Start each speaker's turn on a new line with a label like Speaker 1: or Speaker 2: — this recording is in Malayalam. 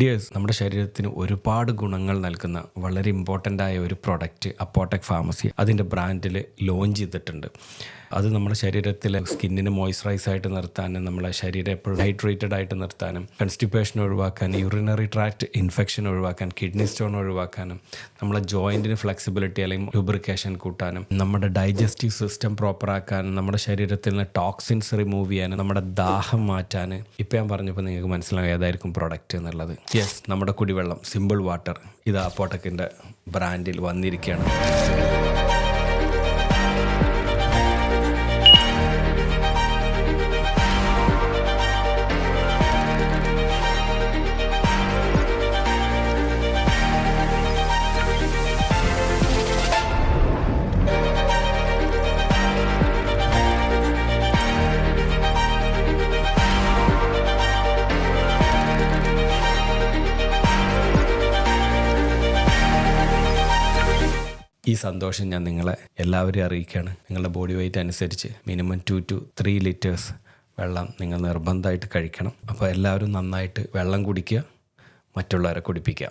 Speaker 1: ഡിയേഴ്സ്, നമ്മുടെ ശരീരത്തിന് ഒരുപാട് ഗുണങ്ങൾ നൽകുന്ന വളരെ ഇമ്പോർട്ടൻ്റ് ആയ ഒരു പ്രൊഡക്റ്റ് അപ്പോടെക് ഫാർമസി അതിൻ്റെ ബ്രാൻഡിൽ ലോഞ്ച് ചെയ്തിട്ടുണ്ട്. അത് നമ്മുടെ ശരീരത്തിലെ സ്കിന്നിന് മോയ്സ്ചറൈസ് ആയിട്ട് നിർത്താനും നമ്മളെ ശരീരം എപ്പോഴും ഹൈഡ്രേറ്റഡ് ആയിട്ട് നിർത്താനും കൺസ്റ്റിപ്പേഷൻ ഒഴിവാക്കാനും യൂറിനറി ട്രാക്ട് ഇൻഫെക്ഷൻ ഒഴിവാക്കാൻ കിഡ്നി സ്റ്റോൺ ഒഴിവാക്കാനും നമ്മളെ ജോയിൻറ്റിന് ഫ്ലെക്സിബിലിറ്റി അല്ലെങ്കിൽ ലൂബ്രിക്കേഷൻ കൂട്ടാനും നമ്മുടെ ഡൈജസ്റ്റീവ് സിസ്റ്റം പ്രോപ്പറാക്കാനും നമ്മുടെ ശരീരത്തിൽ നിന്ന് ടോക്സിൻസ് റിമൂവ് ചെയ്യാനും നമ്മുടെ ദാഹം മാറ്റാൻ ഇപ്പം ഞാൻ പറഞ്ഞപ്പോൾ നിങ്ങൾക്ക് മനസ്സിലാകും ഏതായിരിക്കും പ്രൊഡക്റ്റ് എന്നുള്ളത്. യെസ്, നമ്മുടെ കുടിവെള്ളം സിമ്പിൾ വാട്ടർ ഇത് അപ്പോടെക്കിൻ്റെ ബ്രാൻഡിൽ വന്നിരിക്കുകയാണ്. ഈ സന്തോഷം ഞാൻ നിങ്ങളെ എല്ലാവരെയും അറിയിക്കുകയാണ്. നിങ്ങളുടെ ബോഡി വെയ്റ്റ് അനുസരിച്ച് മിനിമം 2 to 3 liters വെള്ളം നിങ്ങൾ നിർബന്ധമായിട്ട് കഴിക്കണം. അപ്പോൾ എല്ലാവരും നന്നായിട്ട് വെള്ളം കുടിക്കുക, മറ്റുള്ളവരെ കുടിപ്പിക്കുക.